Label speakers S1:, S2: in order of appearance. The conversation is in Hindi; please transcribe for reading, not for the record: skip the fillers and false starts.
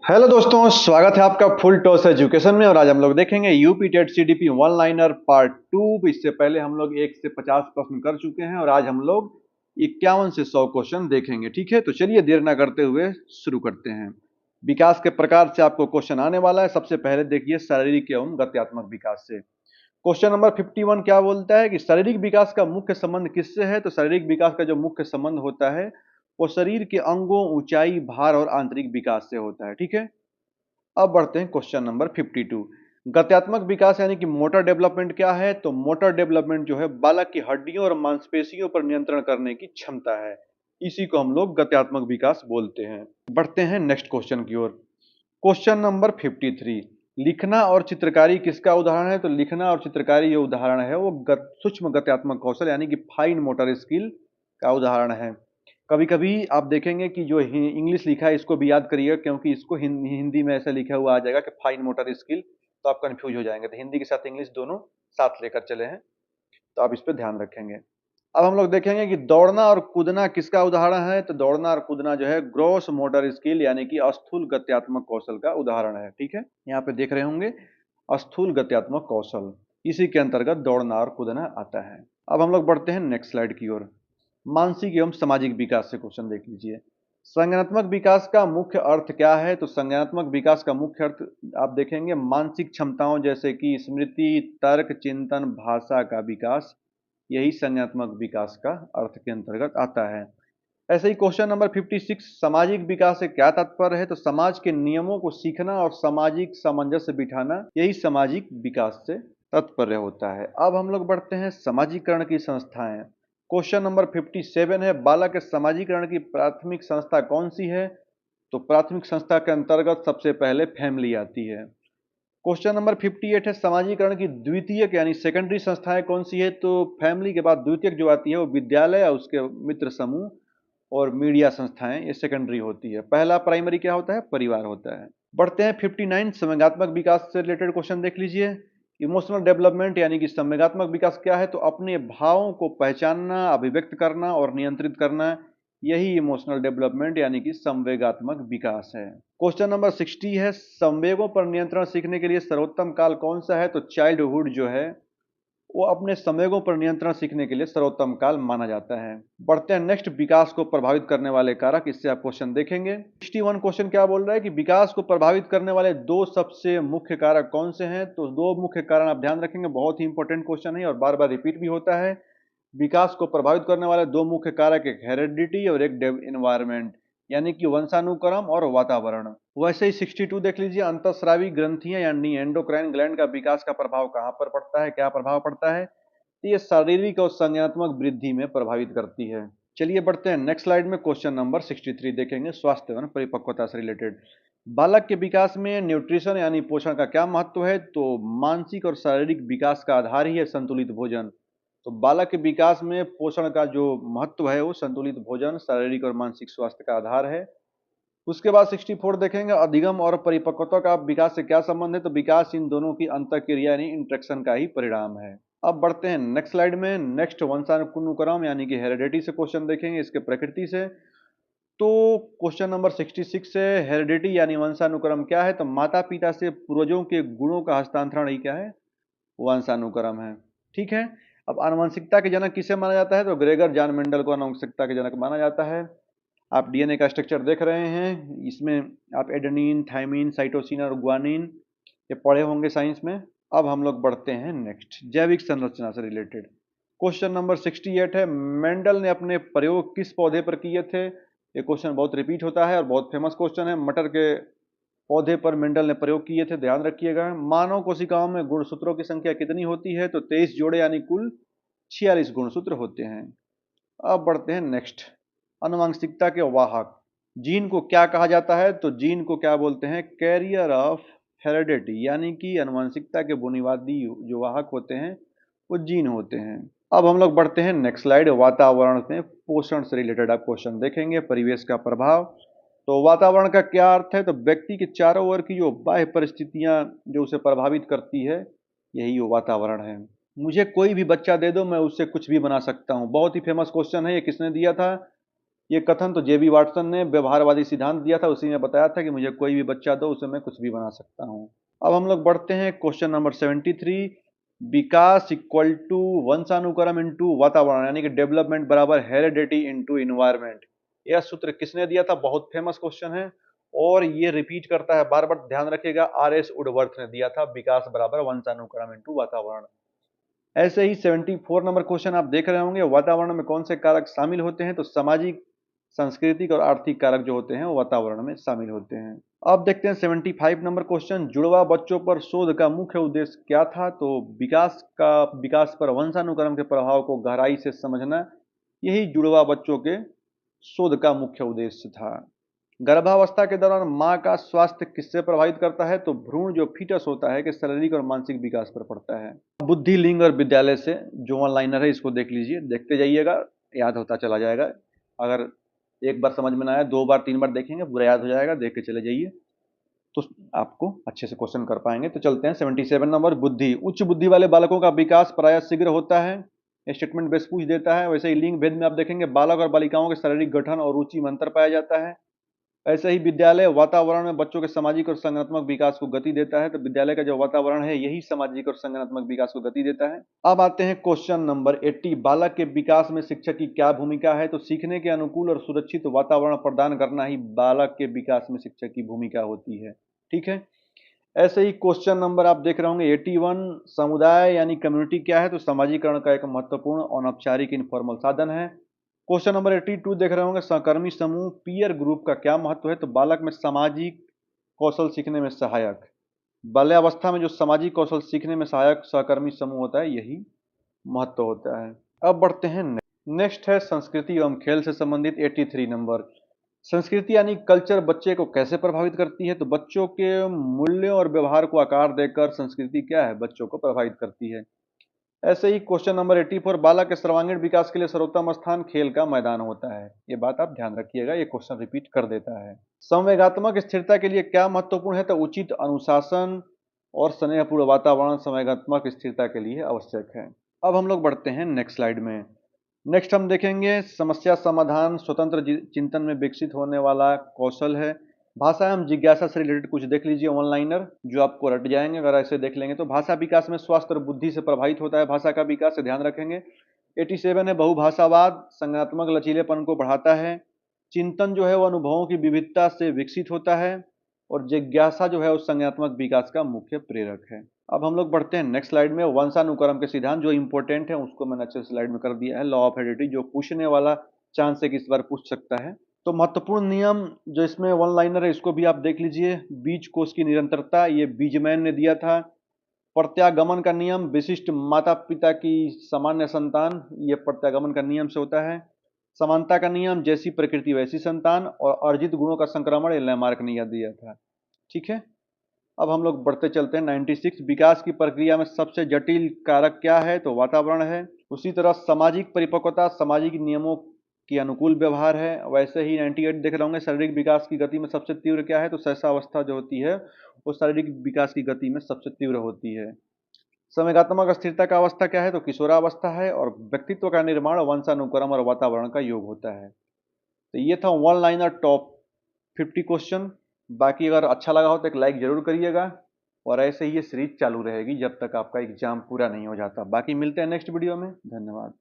S1: हेलो दोस्तों, स्वागत है आपका फुल टॉस एजुकेशन में। और आज हम लोग देखेंगे UP TET CDP one liner part 2। इससे पहले हम लोग 1 से 50 प्रश्न कर चुके हैं और आज हम लोग 51 से 100 क्वेश्चन देखेंगे। ठीक है, तो चलिए देर ना करते हुए शुरू करते हैं। विकास के प्रकार से आपको क्वेश्चन आने वाला है। सबसे पहले देखिए शारीरिक एवं गत्यात्मक विकास से। क्वेश्चन नंबर 51 क्या बोलता है कि शारीरिक विकास का मुख्य संबंध किससे है। तो शारीरिक विकास का जो मुख्य संबंध होता है वो शरीर के अंगों, ऊंचाई, भार और आंतरिक विकास से होता है। ठीक है, अब बढ़ते हैं क्वेश्चन नंबर 52। गत्यात्मक विकास यानी कि मोटर डेवलपमेंट क्या है। तो मोटर डेवलपमेंट जो है बालक की हड्डियों और मांसपेशियों पर नियंत्रण करने की क्षमता है। इसी को हम लोग गत्यात्मक विकास बोलते हैं। बढ़ते हैं नेक्स्ट क्वेश्चन की ओर। Question number 53। लिखना और चित्रकारी किसका उदाहरण है। तो लिखना और चित्रकारी जो उदाहरण है वो सूक्ष्म गत्यात्मक कौशल यानी कि फाइन मोटर स्किल का उदाहरण है। कभी कभी आप देखेंगे कि जो इंग्लिश लिखा है इसको भी याद करिएगा, क्योंकि इसको हिंदी में ऐसा लिखा हुआ आ जाएगा कि फाइन मोटर स्किल, तो आप कंफ्यूज हो जाएंगे। तो हिंदी के साथ इंग्लिश दोनों साथ लेकर चले हैं, तो आप इस पर ध्यान रखेंगे। अब हम लोग देखेंगे कि दौड़ना और कूदना किसका उदाहरण है। तो दौड़ना और कूदना जो है ग्रॉस मोटर स्किल यानी कि स्थूल गत्यात्मक कौशल का उदाहरण है। ठीक है, यहाँ पे देख रहे होंगे स्थूल गत्यात्मक कौशल, इसी के अंतर्गत दौड़ना और कूदना आता है। अब हम लोग बढ़ते हैं नेक्स्ट स्लाइड की ओर। मानसिक एवं सामाजिक विकास से क्वेश्चन देख लीजिए। संज्ञानात्मक विकास का मुख्य अर्थ क्या है। तो संज्ञानात्मक विकास का मुख्य अर्थ आप देखेंगे मानसिक क्षमताओं जैसे कि स्मृति, तर्क, चिंतन, भाषा का विकास, यही संज्ञानात्मक विकास का अर्थ के अंतर्गत आता है। ऐसे ही क्वेश्चन नंबर 56। सामाजिक विकास से क्या तात्पर्य है। तो समाज के नियमों को सीखना और सामाजिक सामंजस्य बिठाना, यही सामाजिक विकास से तात्पर्य होता है। अब हम लोग बढ़ते हैं समाजीकरण की संस्थाएं। क्वेश्चन नंबर 57 है बालक के समाजीकरण की प्राथमिक संस्था कौन सी है। तो प्राथमिक संस्था के अंतर्गत सबसे पहले फैमिली आती है। क्वेश्चन नंबर 58 है समाजीकरण की द्वितीयक यानी सेकेंडरी संस्थाएं कौन सी है। तो फैमिली के बाद द्वितीयक जो आती है वो विद्यालय और उसके मित्र समूह और मीडिया संस्थाएं, ये सेकेंडरी होती है। पहला प्राइमरी क्या होता है, परिवार होता है। बढ़ते हैं 59। संवेगात्मक विकास से रिलेटेड क्वेश्चन देख लीजिए। इमोशनल डेवलपमेंट यानी कि संवेगात्मक विकास क्या है। तो अपने भावों को पहचानना, अभिव्यक्त करना और नियंत्रित करना, यही इमोशनल डेवलपमेंट यानी कि संवेगात्मक विकास है। क्वेश्चन नंबर 60 है संवेगों पर नियंत्रण सीखने के लिए सर्वोत्तम काल कौन सा है। तो चाइल्डहुड जो है वो अपने संवेगों पर नियंत्रण सीखने के लिए सर्वोत्तम काल माना जाता है। बढ़ते हैं नेक्स्ट, विकास को प्रभावित करने वाले कारक। इससे आप क्वेश्चन देखेंगे। 61 क्वेश्चन क्या बोल रहा है कि विकास को प्रभावित करने वाले दो सबसे मुख्य कारक कौन से हैं। तो दो मुख्य कारण आप ध्यान रखेंगे, बहुत ही इंपॉर्टेंट क्वेश्चन है और बार बार रिपीट भी होता है। विकास को प्रभावित करने वाले दो मुख्य कारक, एक हेरिडिटी और एक एनवायरमेंट यानी कि वंशानुक्रम और वातावरण। वैसे ही 62 देख लीजिए, अंतःस्रावी ग्रंथियां यानी एंडोक्राइन ग्लैंड का विकास का प्रभाव कहां पर पड़ता है, क्या प्रभाव पड़ता है। तो ये शारीरिक और संज्ञानात्मक वृद्धि में प्रभावित करती है। चलिए बढ़ते हैं नेक्स्ट स्लाइड में। क्वेश्चन नंबर 63 देखेंगे स्वास्थ्य एवं परिपक्वता से रिलेटेड। बालक के विकास में न्यूट्रिशन यानी पोषण का क्या महत्व है। तो मानसिक और शारीरिक विकास का आधार ही है संतुलित भोजन। तो बालक के विकास में पोषण का जो महत्व है वो संतुलित भोजन शारीरिक और मानसिक स्वास्थ्य का आधार है। उसके बाद 64 देखेंगे अधिगम और परिपक्वता का विकास से क्या संबंध है। तो विकास इन दोनों की अंतःक्रिया यानी इंट्रैक्शन का ही परिणाम है। अब बढ़ते हैं नेक्स्ट स्लाइड में। नेक्स्ट वंशानुक्रम यानी कि हेरिडिटी से क्वेश्चन देखेंगे, इसके प्रकृति से। तो क्वेश्चन नंबर 66 है हेरिडिटी यानी वंशानुक्रम क्या है। तो माता पिता से पूर्वजों के गुणों का हस्तांतरण ही क्या है, वंशानुक्रम है। ठीक है, अब आनुवंशिकता के जनक किसे माना जाता है। तो ग्रेगर जॉन मेंडल को आनुवंशिकता के जनक माना जाता है। आप डीएनए का स्ट्रक्चर देख रहे हैं, इसमें आप एडेनिन, थाइमिन, साइटोसिन और ग्वानिन ये पढ़े होंगे साइंस में। अब हम लोग बढ़ते हैं नेक्स्ट, जैविक संरचना से रिलेटेड। क्वेश्चन नंबर 68 है मेंडल ने अपने प्रयोग किस पौधे पर किए थे। ये क्वेश्चन बहुत रिपीट होता है और बहुत फेमस क्वेश्चन है। मटर के पौधे पर मेंडल ने प्रयोग किए थे, ध्यान रखिएगा। मानव कोशिकाओं में गुणसूत्रों की संख्या कितनी होती है। तो 23 जोड़े यानी कुल 46 गुणसूत्र होते हैं। अब बढ़ते हैं नेक्स्ट, आनुवंशिकता के वाहक। जीन को क्या कहा जाता है। तो जीन को क्या बोलते हैं, कैरियर ऑफ हेरिडिटी यानी कि आनुवंशिकता के बुनियादी जो वाहक होते हैं वो जीन होते हैं। अब हम लोग बढ़ते हैं नेक्स्ट स्लाइड, वातावरण में पोषण से रिलेटेड आप क्वेश्चन देखेंगे, परिवेश का प्रभाव। तो वातावरण का क्या अर्थ है। तो व्यक्ति के चारों ओर की जो बाह्य परिस्थितियां जो उसे प्रभावित करती है, यही वो वातावरण है। मुझे कोई भी बच्चा दे दो, मैं उससे कुछ भी बना सकता हूँ। बहुत ही फेमस क्वेश्चन है, ये किसने दिया था, ये कथन तो जेबी वाटसन ने व्यवहारवादी सिद्धांत दिया था, उसी में बताया था कि मुझे कोई भी बच्चा दो, उसे मैं कुछ भी बना सकता हूँ। अब हम लोग बढ़ते हैं क्वेश्चन नंबर 73। विकास इक्वल टू वंशानुक्रम इंटू वातावरण, यानी कि डेवलपमेंट बराबर हेरिडिटी इंटू इन्वायरमेंट। यह सूत्र किसने दिया था? बहुत फेमस क्वेश्चन है और ये रिपीट करता है बार बार, ध्यान रखिएगा। आर.एस. वुडवर्थ ने दिया था, विकास बराबर वंशानुक्रम इंटू वातावरण। ऐसे ही 74 नंबर क्वेश्चन आप देख रहे होंगे, वातावरण में कौन से कारक शामिल होते हैं? तो सामाजिक, सांस्कृतिक और आर्थिक कारक जो होते हैं वो वातावरण में शामिल होते हैं। अब देखते हैं 75 नंबर क्वेश्चन, जुड़वा बच्चों पर शोध का मुख्य उद्देश्य क्या था? तो विकास पर वंशानुक्रम के प्रभाव को गहराई से समझना, यही जुड़वा बच्चों के शोध का मुख्य उद्देश्य था। गर्भावस्था के दौरान मां का स्वास्थ्य किससे प्रभावित करता है? तो भ्रूण जो फीटस होता है कि शारीरिक और मानसिक विकास पर पड़ता है। बुद्धि, लिंग और विद्यालय से जो ऑनलाइनर है इसको देख लीजिए, देखते जाइएगा, याद होता चला जाएगा। अगर एक बार समझ में ना आया, 2 बार 3 बार देखेंगे पूरा याद हो जाएगा, देख के चले जाइए तो आपको अच्छे से क्वेश्चन कर पाएंगे। तो चलते हैं 77 नंबर, बुद्धि। उच्च बुद्धि वाले बालकों का विकास प्रायः शीघ्र होता है, स्टेटमेंट बेस पूछ देता है। वैसे ही लिंग भेद में आप देखेंगे बालक और बालिकाओं के शारीरिक गठन और रुचि में अंतर पाया जाता है। ऐसे ही विद्यालय वातावरण में बच्चों के सामाजिक और संज्ञानात्मक विकास को गति देता है। तो विद्यालय का जो वातावरण है यही सामाजिक और संज्ञानात्मक विकास को गति देता है। अब आते हैं क्वेश्चन नंबर 80, बालक के विकास में शिक्षक की क्या भूमिका है? तो सीखने के अनुकूल और सुरक्षित वातावरण प्रदान करना ही बालक के विकास में शिक्षक की भूमिका होती है। ठीक है। ऐसे ही क्वेश्चन नंबर आप देख रहे होंगे 81, समुदाय यानी कम्युनिटी क्या है? तो समाजीकरण का एक महत्वपूर्ण अनौपचारिक इनफॉर्मल साधन है। क्वेश्चन नंबर 82 देख रहे होंगे, सहकर्मी समूह पीयर ग्रुप का क्या महत्व है? तो बालक में सामाजिक कौशल सीखने में सहायक, बाल्यावस्था में जो सामाजिक कौशल सीखने में सहायक सहकर्मी समूह होता है यही महत्व होता है। अब बढ़ते हैं नेक्स्ट है संस्कृति एवं खेल से संबंधित 83 नंबर। संस्कृति यानी कल्चर बच्चे को कैसे प्रभावित करती है? तो बच्चों के मूल्यों और व्यवहार को आकार देकर संस्कृति क्या है? बच्चों को प्रभावित करती है। ऐसे ही क्वेश्चन नंबर 84, बालक के सर्वांगीण विकास के लिए सर्वोत्तम स्थान खेल का मैदान होता है। ये बात आप ध्यान रखिएगा, ये क्वेश्चन रिपीट कर देता है। संवेगात्मक स्थिरता के लिए क्या महत्वपूर्ण है? तो उचित अनुशासन और स्नेहपूर्ण वातावरण संवेगात्मक स्थिरता के लिए आवश्यक है। अब हम लोग बढ़ते हैं नेक्स्ट स्लाइड में। नेक्स्ट हम देखेंगे समस्या समाधान स्वतंत्र चिंतन में विकसित होने वाला कौशल है। भाषा एवं जिज्ञासा से रिलेटेड कुछ देख लीजिए ऑनलाइनर, जो आपको रट जाएंगे अगर ऐसे देख लेंगे तो। भाषा विकास में स्वास्थ्य और बुद्धि से प्रभावित होता है भाषा का विकास, से ध्यान रखेंगे। 87 है, बहुभाषावाद संज्ञानात्मक लचीलेपन को बढ़ाता है। चिंतन जो है वो अनुभवों की विविधता से विकसित होता है और जिज्ञासा जो है उस संज्ञानात्मक विकास का मुख्य प्रेरक है। अब हम लोग बढ़ते हैं नेक्स्ट स्लाइड में, वंशानुक्रम के सिद्धांत जो इंपॉर्टेंट है उसको मैंने अच्छे स्लाइड में कर दिया है। लॉ ऑफ हेरिडिटी जो पूछने वाला चांस है कि इस बार पूछ सकता है। तो महत्वपूर्ण नियम जो इसमें वन लाइनर है इसको भी आप देख लीजिए। बीज कोष की निरंतरता, ये बीजमैन ने दिया था। प्रत्यागमन का नियम, विशिष्ट माता पिता की सामान्य संतान, ये प्रत्यागमन का नियम से होता है। समानता का नियम, जैसी प्रकृति वैसी संतान, और अर्जित गुणों का संक्रमण, ये लैमार्क ने यह दिया था। ठीक है। अब हम लोग बढ़ते चलते हैं 96, विकास की प्रक्रिया में सबसे जटिल कारक क्या है? तो वातावरण है। उसी तरह सामाजिक परिपक्वता सामाजिक नियमों के अनुकूल व्यवहार है। वैसे ही 98 देख रहे होंगे, शारीरिक विकास की गति में सबसे तीव्र क्या है? तो शैशवावस्था जो होती है वो शारीरिक विकास की गति में सबसे तीव्र होती है। संवेगात्मक स्थिरता का अवस्था क्या है? तो किशोरावस्था है। और व्यक्तित्व का निर्माण वंशानुक्रम और वातावरण का योग होता है। तो ये था वन लाइनर टॉप 50 क्वेश्चन। बाकी अगर अच्छा लगा हो तो एक लाइक जरूर करिएगा और ऐसे ही ये सीरीज चालू रहेगी जब तक आपका एग्जाम पूरा नहीं हो जाता। बाकी मिलते हैं नेक्स्ट वीडियो में। धन्यवाद।